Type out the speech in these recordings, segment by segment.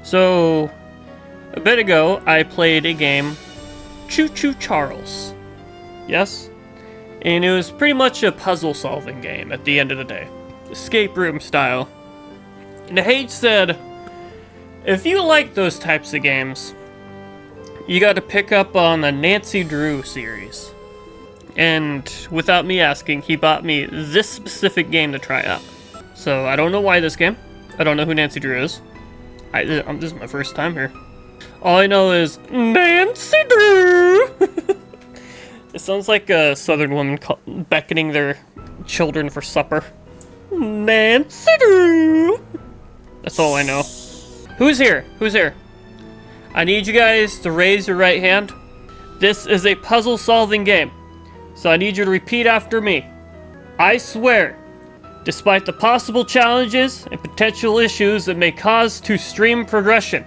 So, a bit ago, I played a game, Choo Choo Charles. Yes? And it was pretty much a puzzle-solving game at the end of the day. Escape room style. And Hage said, if you like those types of games, you gotta pick up on the Nancy Drew series. And without me asking, he bought me this specific game to try out. So, I don't know why this game. I don't know who Nancy Drew is. This is my first time here. All I know is Nancy Drew. It sounds like a southern woman beckoning their children for supper. Nancy Drew. That's all I know. Who's here? Who's here? I need you guys to raise your right hand. This is a puzzle-solving game, so I need you to repeat after me. I swear, despite the possible challenges and potential issues that may cause to stream progression,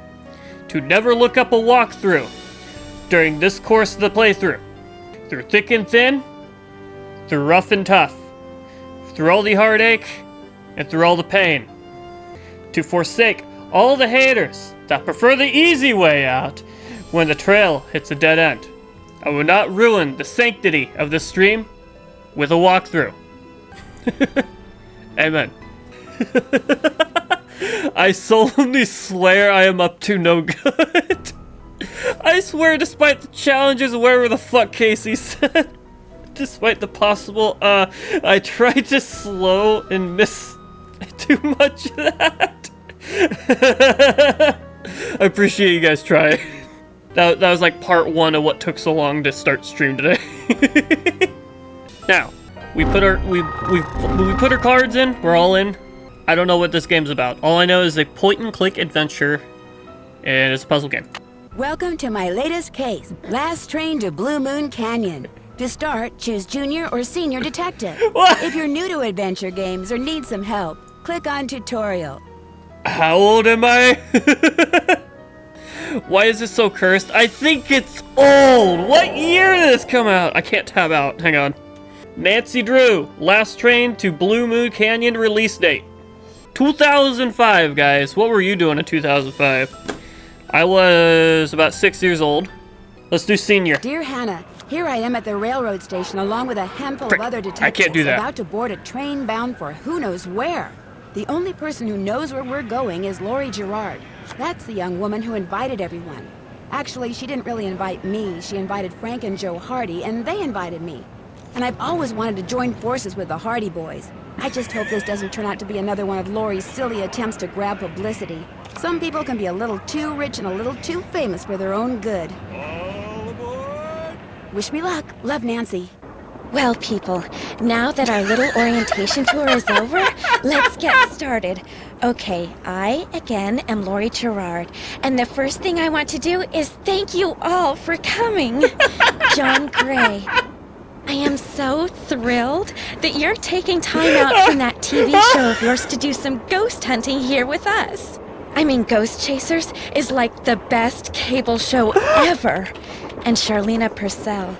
to never look up a walkthrough during this course of the playthrough. Through thick and thin, through rough and tough, through all the heartache, and through all the pain. To forsake all the haters that prefer the easy way out when the trail hits a dead end. I will not ruin the sanctity of this stream with a walkthrough. Amen. I solemnly swear I am up to no good. I swear, despite the challenges, wherever the fuck Casey said, despite the possible, I tried to slow and miss too much of that. I appreciate you guys trying. That was like part one of what took so long to start stream today. Now, we put our cards in. We're all in. I don't know what this game's about. All I know is a point-and-click adventure, and it's a puzzle game. Welcome to my latest case, Last Train to Blue Moon Canyon. To start, choose Junior or Senior Detective. What? If you're new to adventure games or need some help, click on Tutorial. How old am I? Why is this so cursed? I think it's old! What year did this come out? I can't tab out. Hang on. Nancy Drew, Last Train to Blue Moon Canyon release date. 2005, guys. What were you doing in 2005? I was about 6 years old. Let's do Senior. Dear Hannah, here I am at the railroad station along with a handful of other detectives I can't do that. about to board a train bound for who knows where. The only person who knows where we're going is Lori Gerard. That's the young woman who invited everyone. Actually, she didn't really invite me. She invited Frank and Joe Hardy, and they invited me. And I've always wanted to join forces with the Hardy Boys. I just hope this doesn't turn out to be another one of Lori's silly attempts to grab publicity. Some people can be a little too rich and a little too famous for their own good. All aboard! Wish me luck. Love, Nancy. Well, people, now that our little orientation tour is over, let's get started. Okay, I, again, am Lori Gerard, and the first thing I want to do is thank you all for coming. John Gray, I am so thrilled that you're taking time out from that TV show of yours to do some ghost hunting here with us. I mean, Ghost Chasers is like the best cable show ever. And Charlena Purcell.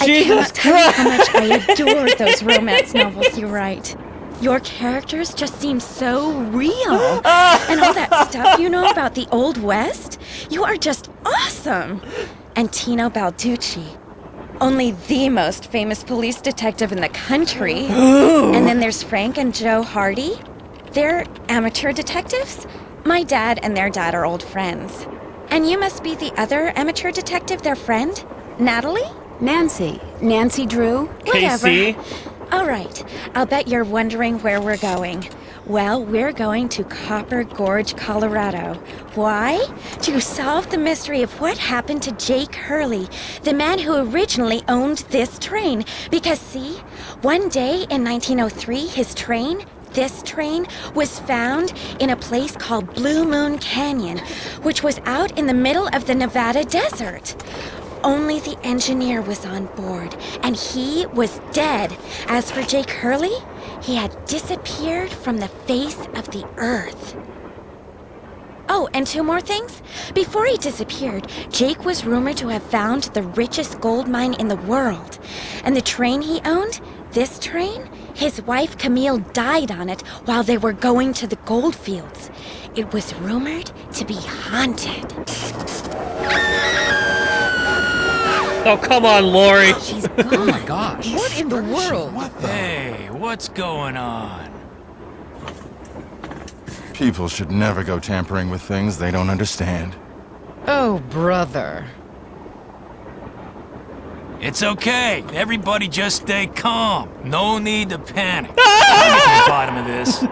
I cannot tell you how much I adore those romance novels you write. Your characters just seem so real. And all that stuff you know about the Old West, you are just awesome. And Tino Balducci, only the most famous police detective in the country. And then there's Frank and Joe Hardy. They're amateur detectives. My dad and their dad are old friends. And you must be the other amateur detective, their friend, Natalie? Nancy Drew? Whatever. Casey? All right, I'll bet you're wondering where we're going. Well, we're going to Copper Gorge, Colorado. Why? To solve the mystery of what happened to Jake Hurley, the man who originally owned this train. Because see, one day in 1903, this train was found in a place called Blue Moon Canyon, which was out in the middle of the Nevada desert. Only the engineer was on board, and he was dead. As for Jake Hurley, he had disappeared from the face of the earth. Oh, and two more things. Before he disappeared, Jake was rumored to have found the richest gold mine in the world. And the train he owned, this train, His wife Camille died on it while they were going to the gold fields. It was rumored to be haunted. Oh, come on, Lori. She's gone. Oh my gosh. What in the world? Hey, what's going on? People should never go tampering with things they don't understand. Oh, brother. It's okay. Everybody just stay calm. No need to panic. I'll get to the bottom of this.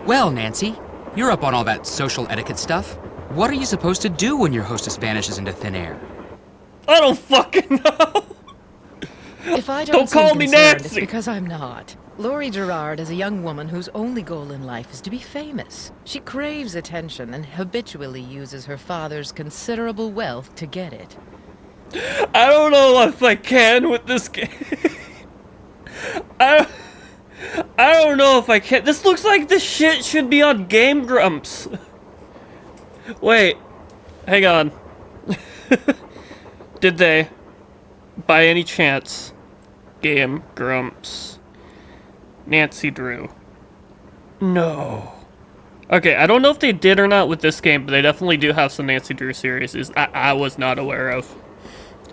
Well, Nancy, you're up on all that social etiquette stuff. What are you supposed to do when your hostess vanishes into thin air? I don't fucking know. If I Don't don't seem call me concerned, it's Nancy. because I'm not. Laurie Gerard is a young woman whose only goal in life is to be famous. She craves attention and habitually uses her father's considerable wealth to get it. I don't know if I can with this game. I don't know if I can. This looks like this shit should be on Game Grumps. Wait, hang on. Did they, by any chance, Game Grumps, Nancy Drew? No. Okay, I don't know if they did or not with this game, but they definitely do have some Nancy Drew series I was not aware of.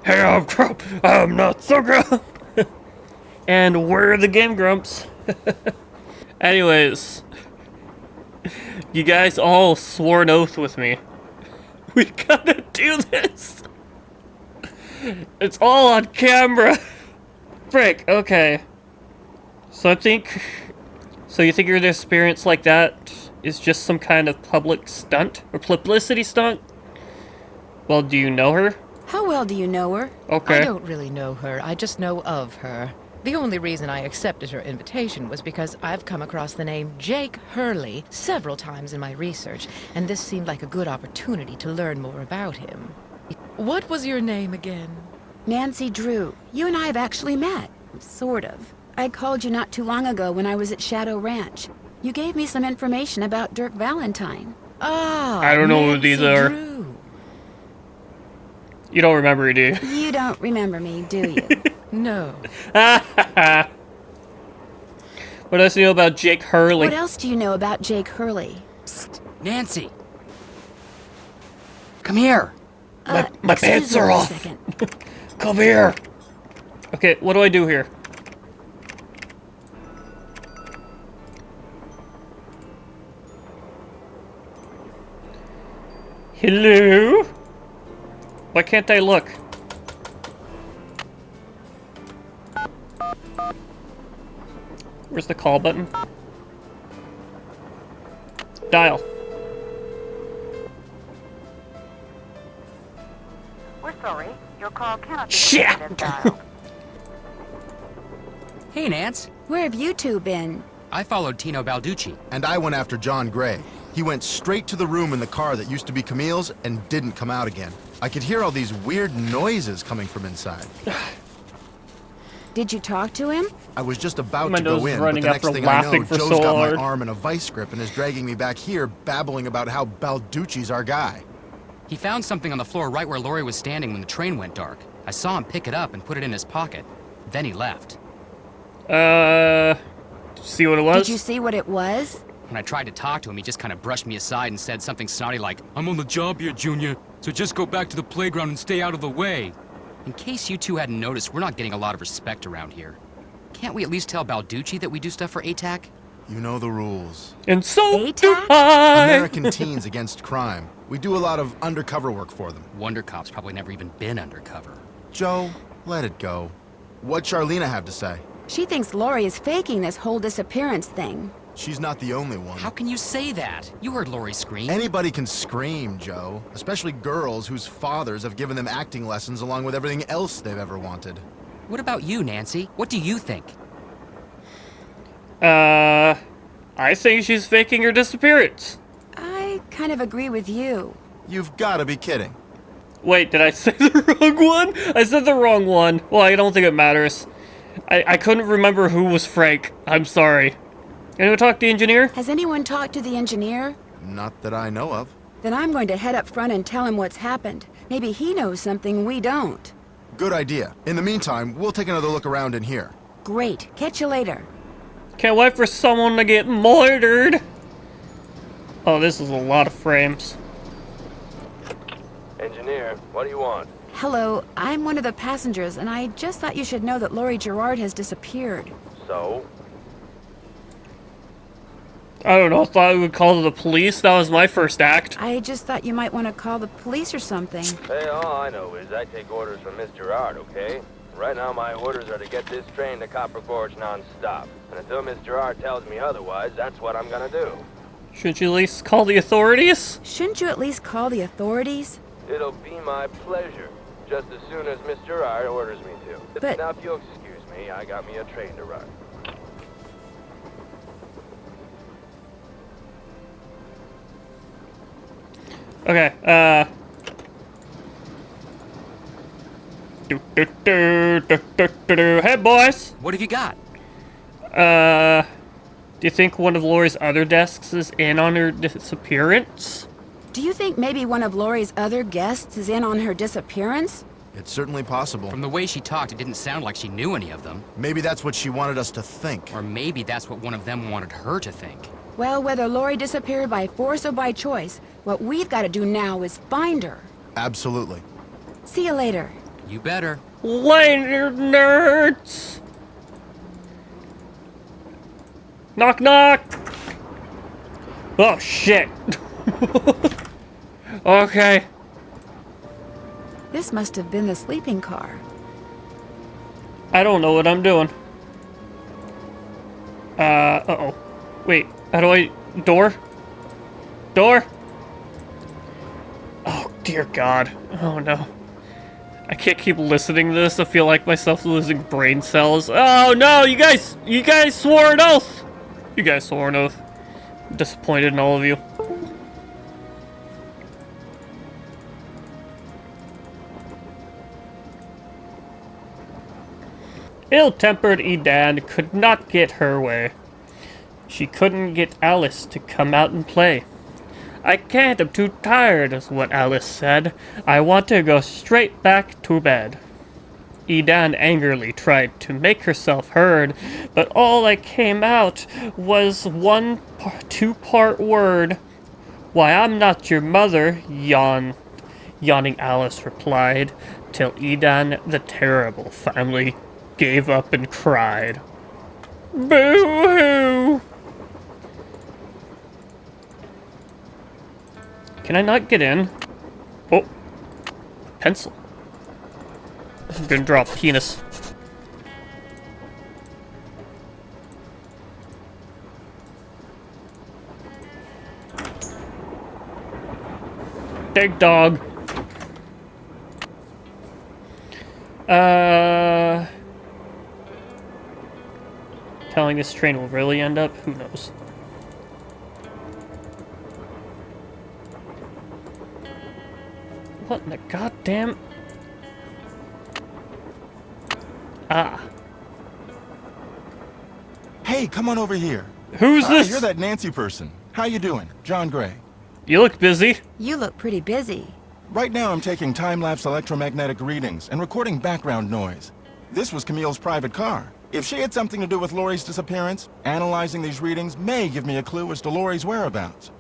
Hey, I'm Grump. I'm not so Grump. And we're the Game Grumps. Anyways, you guys all swore an oath with me. We gotta do this. It's all on camera. Frick, okay. So you think your experience like that is just some kind of public stunt? Or publicity stunt? Well, do you know her? How well do you know her? Okay. I don't really know her, I just know of her. The only reason I accepted her invitation was because I've come across the name Jake Hurley several times in my research, and this seemed like a good opportunity to learn more about him. What was your name again? Nancy Drew. You and I have actually met. Sort of. I called you not too long ago when I was at Shadow Ranch. You gave me some information about Dirk Valentine. Ah, I don't know who Nancy these are. Drew. You don't remember it, do you? You don't remember me, do you? No. What else do you know about Jake Hurley? What else do you know about Jake Hurley? Nancy! Come here! My Excuse pants me are for a off. second. Come here. Okay, what do I do here? Hello? Why can't I look? Where's the call button? Dial. We're sorry. Your call cannot be Shit! completed as dialed. Hey, Nance. Where have you two been? I followed Tino Balducci. And I went after John Gray. He went straight to the room in the car that used to be Camille's and didn't come out again. I could hear all these weird noises coming from inside. Did you talk to him? I was just about My to nose go is in, but running the next after thing I know, laughing for Joe's so got hard. my arm in a vice grip and is dragging me back here, babbling about how Balducci's our guy. He found something on the floor right where Laurie was standing when the train went dark. I saw him pick it up and put it in his pocket. Then he left. See what it was? Did you see what it was? When I tried to talk to him, he just kind of brushed me aside and said something snotty like, "I'm on the job here, Junior, so just go back to the playground and stay out of the way." In case you two hadn't noticed, we're not getting a lot of respect around here. Can't we at least tell Balducci that we do stuff for ATAC? You know the rules. And so do ATAC? I. American Teens Against Crime. We do a lot of undercover work for them. Wonder Cop's probably never even been undercover. Joe, let it go. What'd Charlena have to say? She thinks Laurie is faking this whole disappearance thing. She's not the only one. How can you say that? You heard Laurie scream. Anybody can scream, Joe. Especially girls whose fathers have given them acting lessons along with everything else they've ever wanted. What about you, Nancy? What do you think? I think she's faking her disappearance. I kind of agree with you. You've gotta be kidding. Wait, did I say the wrong one? I said the wrong one. Well, I don't think it matters. I couldn't remember who was Frank. I'm sorry. Anyone talk to the engineer? Has anyone talked to the engineer? Not that I know of. Then I'm going to head up front and tell him what's happened. Maybe he knows something we don't. Good idea. In the meantime, we'll take another look around in here. Great. Catch you later. Can't wait for someone to get murdered. Oh, this is a lot of frames. Engineer, what do you want? Hello, I'm one of the passengers, and I just thought you should know that Laurie Gerard has disappeared. So? I don't know, I thought we would call the police. That was my first act. I just thought you might want to call the police or something. Hey, all I know is I take orders from Miss Gerard, okay? Right now my orders are to get this train to Copper Gorge non-stop. And until Miss Gerard tells me otherwise, that's what I'm gonna do. Shouldn't you at least call the authorities? Shouldn't you at least call the authorities? It'll be my pleasure, just as soon as Miss Gerard orders me to. But- Now, if you'll excuse me, I got me a train to run. Okay, Hey, boys! What have you got? Do you think one of Laurie's other desks is in on her disappearance? Do you think maybe one of Laurie's other guests is in on her disappearance? It's certainly possible. From the way she talked, it didn't sound like she knew any of them. Maybe that's what she wanted us to think. Or maybe that's what one of them wanted her to think. Well, whether Laurie disappeared by force or by choice, what we've got to do now is find her. Absolutely. See you later. You better. Later, nerds! Knock, knock! Oh, shit. Okay. This must have been the sleeping car. I don't know what I'm doing. Uh-oh. Wait, how do I... Door? Door? Oh, dear God. Oh, no. I can't keep listening to this. I feel like myself losing brain cells. Oh, no! You guys swore an oath! You guys swore an oath. I'm disappointed in all of you. Ill-tempered Edan could not get her way. She couldn't get Alice to come out and play. I can't, I'm too tired, is what Alice said. I want to go straight back to bed. Edan angrily tried to make herself heard, but all that came out was one two-part word. Why, I'm not your mother, yawning Alice replied, till Edan the Terrible finally gave up and cried. Boo-hoo! Can I not get in? Oh. Pencil. I'm gonna draw a penis. Big dog. Telling this train will really end up? Who knows? What in the goddamn... Ah. Hey, come on over here. Who's this? You're that Nancy person. How you doing? John Gray. You look busy. You look pretty busy. Right now I'm taking time-lapse electromagnetic readings and recording background noise. This was Camille's private car. If she had something to do with Laurie's disappearance, analyzing these readings may give me a clue as to Laurie's whereabouts.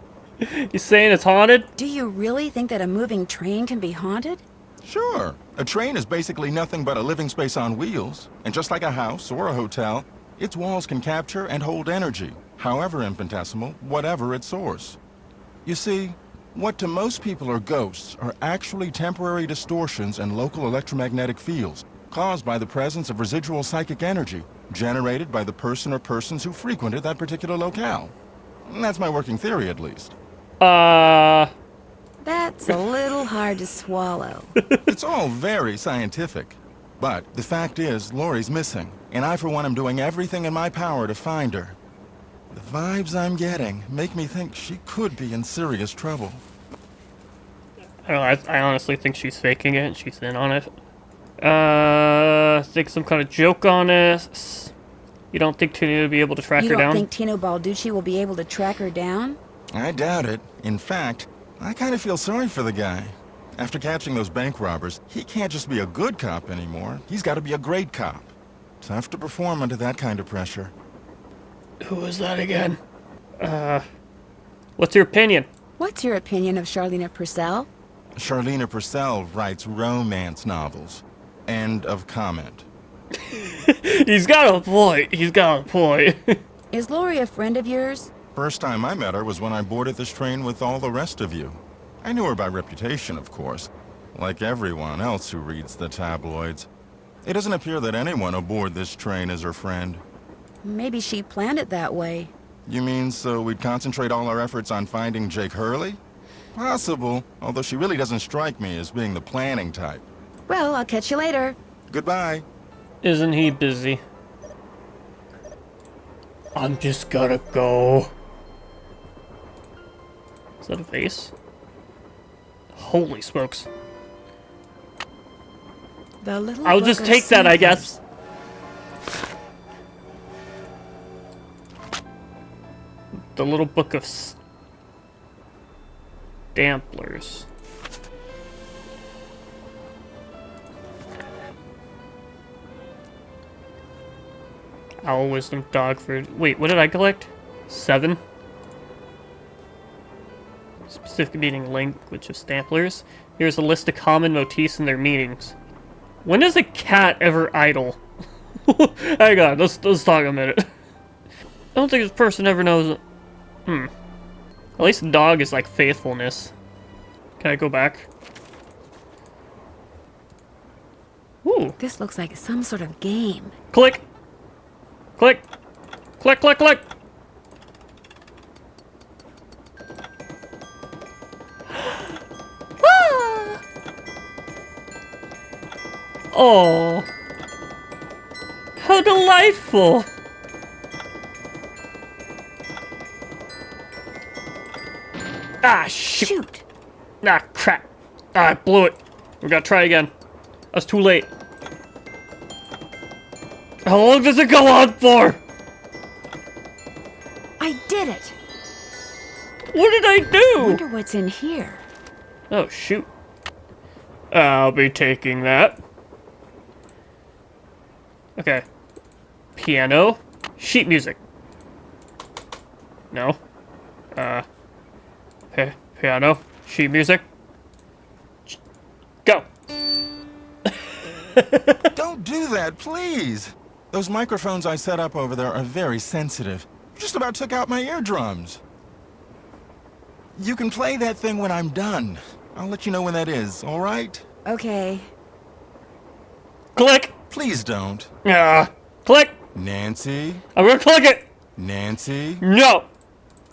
You saying it's haunted? Do you really think that a moving train can be haunted? Sure. A train is basically nothing but a living space on wheels. And just like a house or a hotel, its walls can capture and hold energy, however infinitesimal, whatever its source. You see, what to most people are ghosts are actually temporary distortions in local electromagnetic fields caused by the presence of residual psychic energy generated by the person or persons who frequented that particular locale. That's my working theory, at least. That's a little hard to swallow. It's all very scientific. But the fact is, Laurie's missing, and I, for one, am doing everything in my power to find her. The vibes I'm getting make me think she could be in serious trouble. I don't know, I honestly think she's faking it and she's in on it. I think some kind of joke on this. You don't think Tino will be able to track You her don't down? think Tino Balducci will be able to track her down? I doubt it. In fact, I kind of feel sorry for the guy. After catching those bank robbers, he can't just be a good cop anymore. He's got to be a great cop. Tough to perform under that kind of pressure. Who was that again? What's your opinion? What's your opinion of Charlena Purcell? Charlena Purcell writes romance novels. End of comment. He's got a point. He's got a point. Is Lori a friend of yours? First time I met her was when I boarded this train with all the rest of you. I knew her by reputation, of course, like everyone else who reads the tabloids. It doesn't appear that anyone aboard this train is her friend. Maybe she planned it that way. You mean so we'd concentrate all our efforts on finding Jake Hurley? Possible, although she really doesn't strike me as being the planning type. Well, I'll catch you later. Goodbye. Isn't he busy? I'm just gonna go. Is that a vase? Holy smokes. The little I'll book just of take that, I guess. The little book of stamplers. Owl wisdom dog food. Wait, what did I collect? 7? Specific meaning language of stamplers. Here's a list of common motifs and their meanings. When is a cat ever idle? Hang on, let's talk a minute. I don't think this person ever knows. At least the dog is like faithfulness. Can I go back? Ooh. This looks like some sort of game. Click! Click! Click, click, click! Oh, how delightful! Ah, shoot! Ah, crap! Ah, I blew it. We gotta try again. That's too late. How long does it go on for? I did it! What did I do? Wonder what's in here. Oh, shoot. I'll be taking that. Okay. Piano. Sheet music. No. Piano. Sheet music. Go. Don't do that, please. Those microphones I set up over there are very sensitive. Just about took out my eardrums. You can play that thing when I'm done. I'll let you know when that is, all right? Okay. Click. Please don't. Click. Nancy? I'm gonna click it. Nancy? No.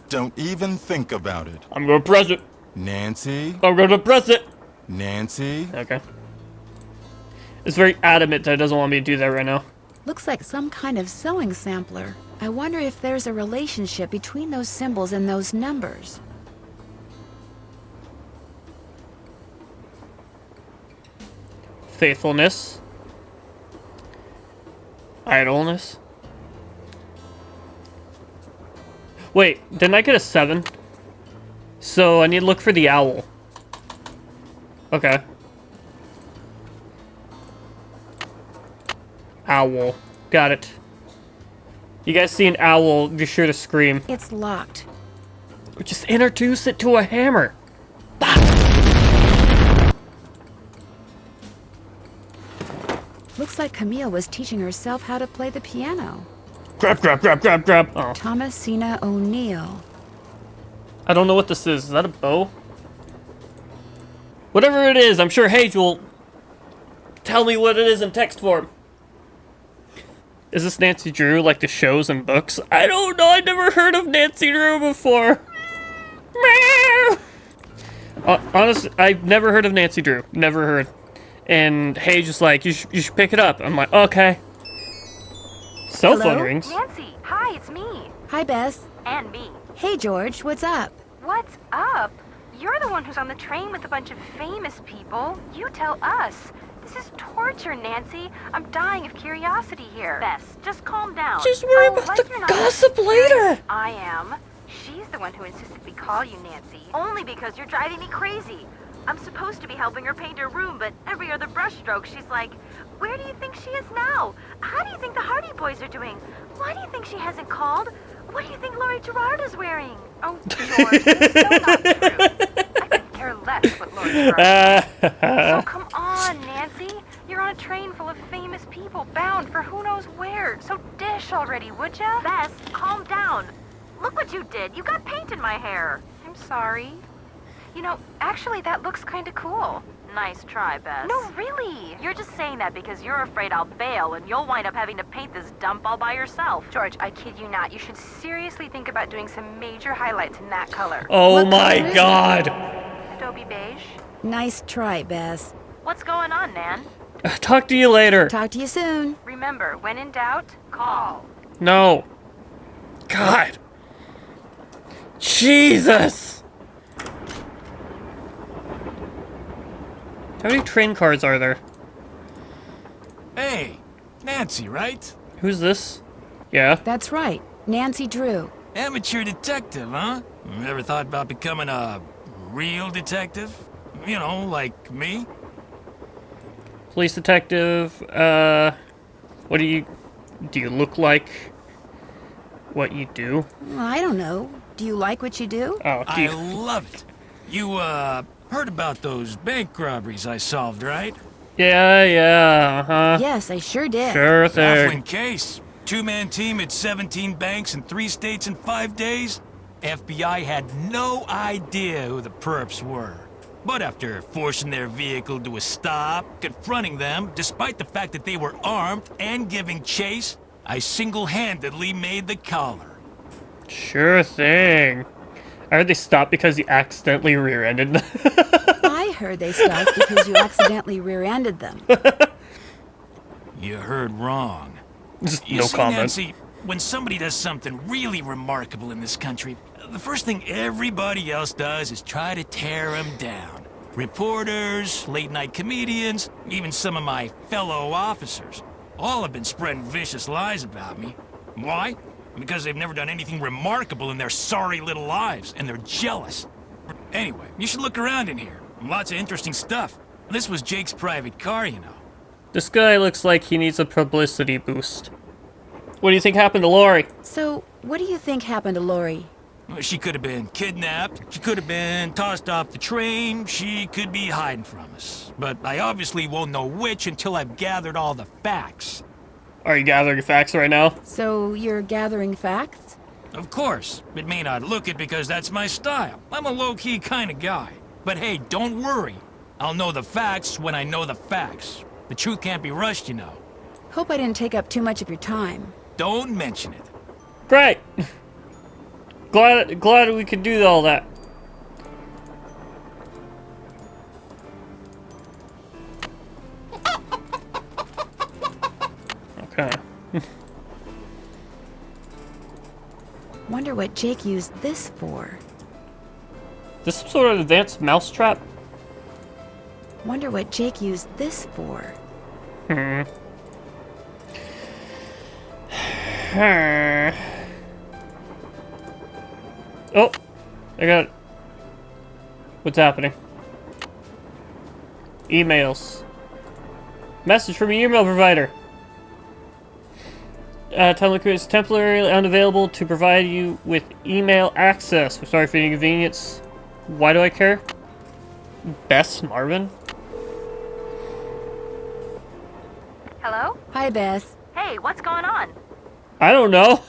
Don't even think about it. I'm gonna press it. Nancy? I'm gonna press it. Nancy? Okay. It's very adamant that it doesn't want me to do that right now. Looks like some kind of sewing sampler. I wonder if there's a relationship between those symbols and those numbers. Faithfulness. Idleness. Wait, didn't I get a 7? So I need to look for the owl. Okay. Owl. Got it. You guys see an owl, be sure to scream. It's locked. Just introduce it to a hammer. Looks like Camille was teaching herself how to play the piano. Grab, grab, grab, grab, grab. Oh. Thomasina O'Neill. I don't know what this is. Is that a bow? Whatever it is, I'm sure Hage will tell me what it is in text form. Is this Nancy Drew, like the shows and books? I don't know. I never heard of Nancy Drew before. Honestly, I've never heard of Nancy Drew. Never heard. And Hage is like, you should pick it up. I'm like, okay. Cell phone rings. Nancy, hi, it's me. Hi, Bess. And me. Hey, George, what's up? What's up? You're the one who's on the train with a bunch of famous people. You tell us. This is torture, Nancy. I'm dying of curiosity here. Bess, just calm down. Just worry about the gossip later. I am. She's the one who insisted we call you Nancy. Only because you're driving me crazy. I'm supposed to be helping her paint her room, but every other brushstroke, she's like, where do you think she is now? How do you think the Hardy Boys are doing? Why do you think she hasn't called? What do you think Laurie Gerard is wearing? Oh, George, it's so not true. I couldn't care less what Laurie Gerard is. So come on, Nancy. You're on a train full of famous people bound for who knows where. So dish already, would ya? Bess, calm down. Look what you did. You got paint in my hair. I'm sorry. You know, actually, that looks kind of cool. Nice try, Bess. No, really. You're just saying that because you're afraid I'll bail and you'll wind up having to paint this dump all by yourself. George, I kid you not. You should seriously think about doing some major highlights in that color. Oh my god! Adobe beige. Nice try, Bess. What's going on, Nan? Talk to you later. Talk to you soon. Remember, when in doubt, call. No. God. Jesus! How many train cars are there? Hey, Nancy, right? Who's this? Yeah. That's right. Nancy Drew. Amateur detective, huh? Ever thought about becoming a real detective? You know, like me? Police detective. What do you look like? What you do? Well, I don't know. Do you like what you do? Oh, do I you... love it. You, heard about those bank robberies I solved, right? Yeah, uh-huh. Yes, I sure did. Sure thing. Baffling case. Two-man team at 17 banks in 3 states in 5 days. FBI had no idea who the perps were. But after forcing their vehicle to a stop, confronting them, despite the fact that they were armed and giving chase, I single-handedly made the collar. Sure thing. I heard they stopped because you accidentally rear-ended them. I heard they stopped because you accidentally rear-ended them. You heard wrong. Just You no see, comment. Nancy, when somebody does something really remarkable in this country, the first thing everybody else does is try to tear them down. Reporters, late-night comedians, even some of my fellow officers. All have been spreading vicious lies about me. Why? Because they've never done anything remarkable in their sorry little lives, and they're jealous. Anyway, you should look around in here. Lots of interesting stuff. This was Jake's private car, you know. This guy looks like he needs a publicity boost. What do you think happened to Laurie? So, what do you think happened to Laurie? She could have been kidnapped. She could have been tossed off the train. She could be hiding from us. But I obviously won't know which until I've gathered all the facts. Are you gathering facts right now? So, you're gathering facts? Of course. It may not look it because that's my style. I'm a low-key kind of guy. But hey, don't worry. I'll know the facts when I know the facts. The truth can't be rushed, you know. Hope I didn't take up too much of your time. Don't mention it. Great! Glad we could do all that. Okay. Wonder what Jake used this for. Is this some sort of advanced mousetrap? Wonder what Jake used this for. Oh, I got it. What's happening? Emails. Message from your email provider. Telecom is temporarily unavailable to provide you with email access. We're sorry for the inconvenience. Why do I care? Bess Marvin? Hello? Hi, Bess. Hey, what's going on? I don't know.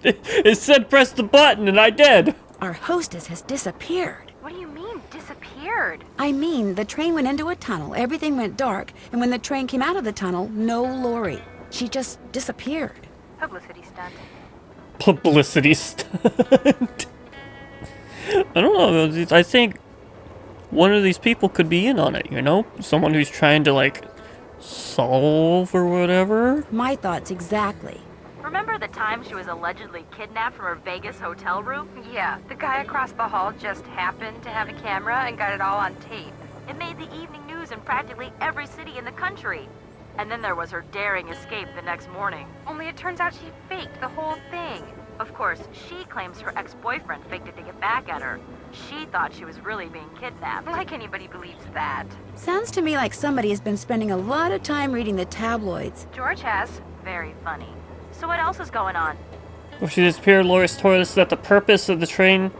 It said press the button and I did. Our hostess has disappeared. What do you mean, disappeared? I mean, the train went into a tunnel, everything went dark, and when the train came out of the tunnel, no Laurie. She just disappeared. Publicity stunt. Publicity stunt. I don't know. I think one of these people could be in on it, you know? Someone who's trying to, like, solve or whatever. My thoughts exactly. Remember the time she was allegedly kidnapped from her Vegas hotel room? Yeah, the guy across the hall just happened to have a camera and got it all on tape. It made the evening news in practically every city in the country. And then there was her daring escape the next morning. Only it turns out she faked the whole thing. Of course, she claims her ex-boyfriend faked it to get back at her. She thought she was really being kidnapped. Like anybody believes that. Sounds to me like somebody has been spending a lot of time reading the tabloids. George has. Very funny. So what else is going on? When she disappeared, Loris told us that the purpose of the train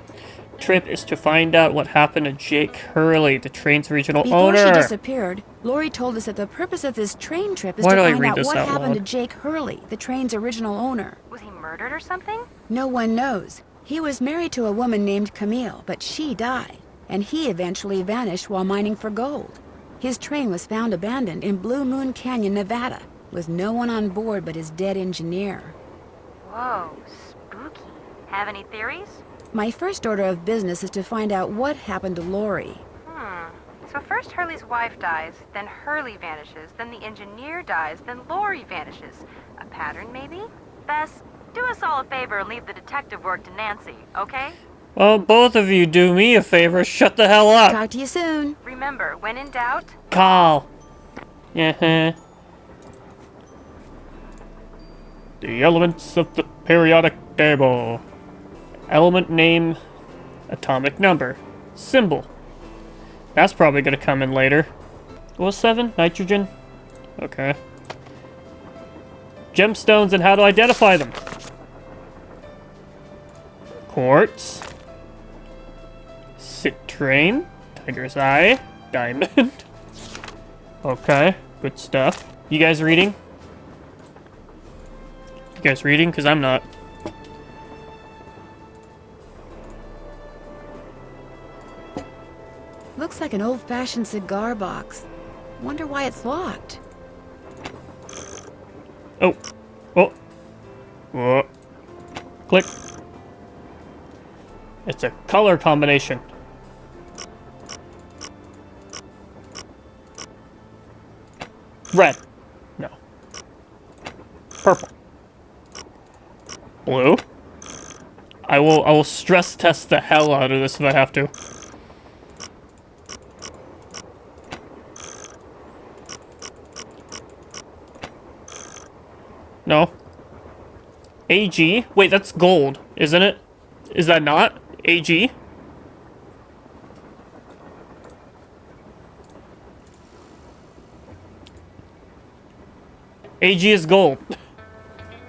trip is to find out what happened to Jake Hurley, the train's original Before owner. she disappeared, Lori told us that the purpose of this train trip is Why to do I find read out this what out happened to loud? Jake Hurley, the train's original owner. Was he murdered or something? No one knows. He was married to a woman named Camille, but she died, and he eventually vanished while mining for gold. His train was found abandoned in Blue Moon Canyon, Nevada, with no one on board but his dead engineer. Whoa, spooky. Have any theories? My first order of business is to find out what happened to Lori. So first Hurley's wife dies, then Hurley vanishes, then the engineer dies, then Lori vanishes. A pattern, maybe? Bess, do us all a favor and leave the detective work to Nancy, okay? Well, both of you do me a favor. Shut the hell up. Talk to you soon. Remember, when in doubt, Call. Yeah. The elements of the periodic table. Element name, atomic number, symbol. That's probably gonna come in later. What was 7? Nitrogen? Okay. Gemstones and how to identify them. Quartz. Citrine. Tiger's eye. Diamond. Okay, good stuff. You guys reading? You guys reading? Because I'm not. Looks like an old-fashioned cigar box. Wonder why it's locked. Oh. Oh. Whoa. Click. It's a color combination. Red. No. Purple. Blue. I will stress test the hell out of this if I have to. No. AG? Wait, that's gold, isn't it? Is that not? AG? AG is gold.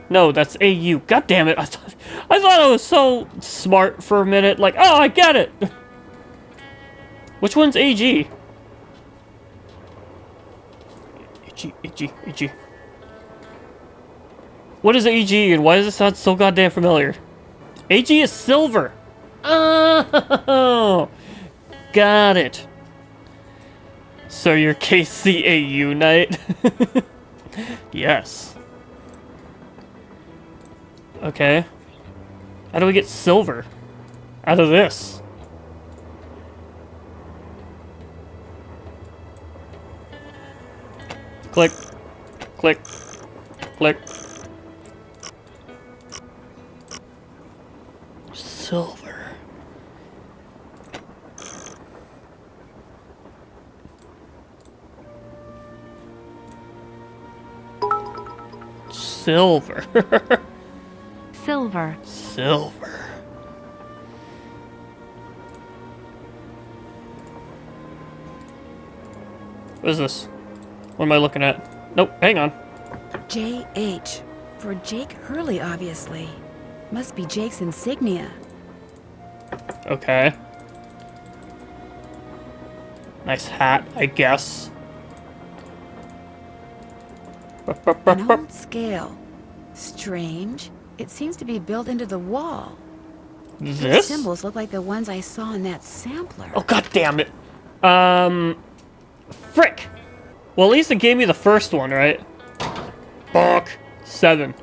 No, that's AU. God damn it. I thought I was so smart for a minute. Like, oh, I get it. Which one's AG? AG. What is AG and why does it sound so goddamn familiar? AG is silver. Oh, got it. So you're KcGoldenKnight? Yes. Okay. How do we get silver out of this? Click. Click. Click. Silver. Silver. silver. Silver. What is this? What am I looking at? Nope, hang on. JH. For Jake Hurley, obviously. Must be Jake's insignia. Okay. Nice hat, I guess. An old scale. Strange. It seems to be built into the wall. The This? symbols look like the ones I saw in that sampler. Oh, god damn it. Frick. Well, at least it gave me the first one, right? Bonk. 7.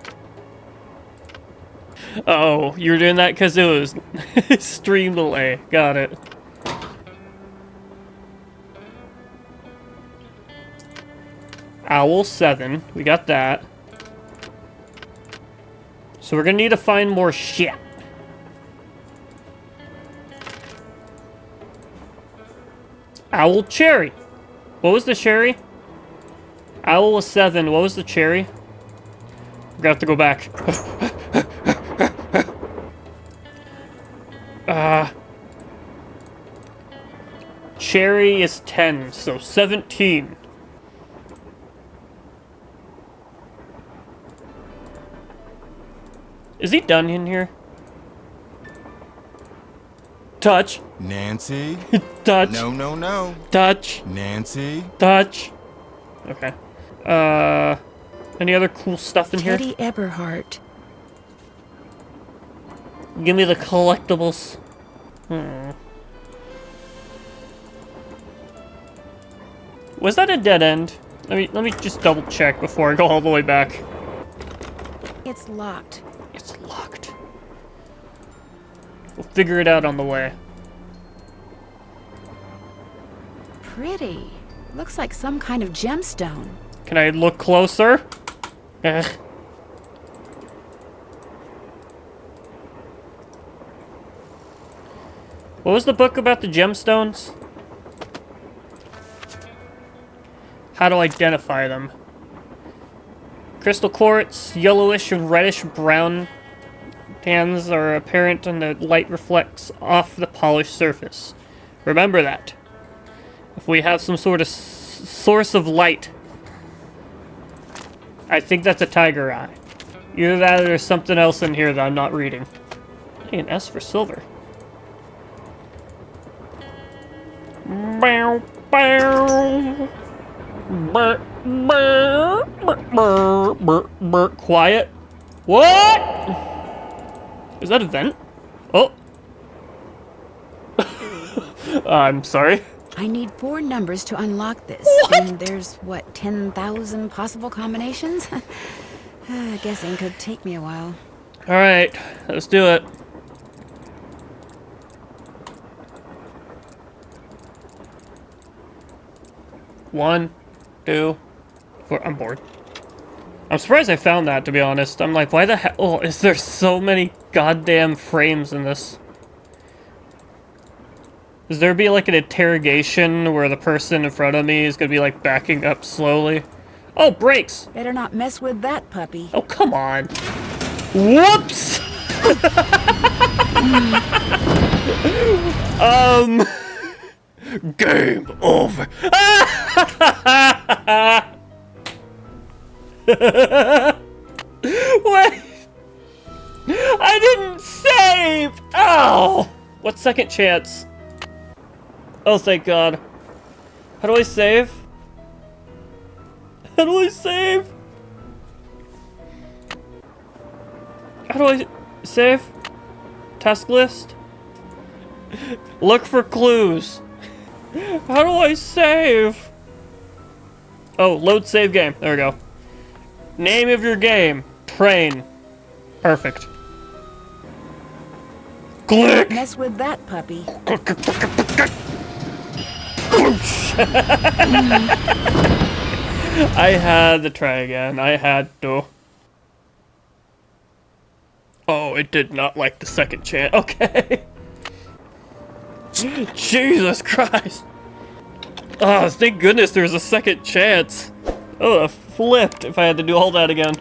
Oh, you were doing that because it was stream delay. Got it. Owl 7. We got that. So we're gonna need to find more shit. Owl Cherry. What was the cherry? Owl was 7. What was the cherry? We're gonna have to go back. Cherry is 10, so 17. Is he done in here? Touch. Nancy? Touch. No, no, no. Touch. Nancy? Touch. Okay. Any other cool stuff in here? Teddy Eberhardt. Give me the collectibles. Was that a dead end? Let me just double check before I go all the way back. It's locked. It's locked. We'll figure it out on the way. Pretty. Looks like some kind of gemstone. Can I look closer? What was the book about the gemstones? How to identify them. Crystal quartz, yellowish and reddish brown tans are apparent and the light reflects off the polished surface. Remember that. If we have some sort of source of light, I think that's a tiger eye. Either that or there's something else in here that I'm not reading. Hey, an S for silver. Bow, bow. Burr, burr, burr, burr, burr, burr. Quiet. What? Is that a vent? Oh. I'm sorry. I need 4 numbers to unlock this. What? And there's, what, 10,000 possible combinations? Guessing could take me a while. Alright, let's do it. One, 2, 4. I'm bored. I'm surprised I found that, to be honest. I'm like, why the hell? Oh, is there so many goddamn frames in this? Is there be like an interrogation where the person in front of me is gonna be like backing up slowly? Oh, brakes! Better not mess with that puppy. Oh, come on. Whoops! Game over. Wait! I didn't save! Oh! What second chance? Oh, thank God. How do I save? How do I save? How do I save? Task list? Look for clues. How do I save? Oh, load save game. There we go. Name of your game. Train. Perfect. Click! Mess with that puppy. I had to try again. I had to. Oh, it did not like the second chance. Okay. Jesus Christ. Oh, thank goodness there's a second chance. Oh, I flipped if I had to do all that again.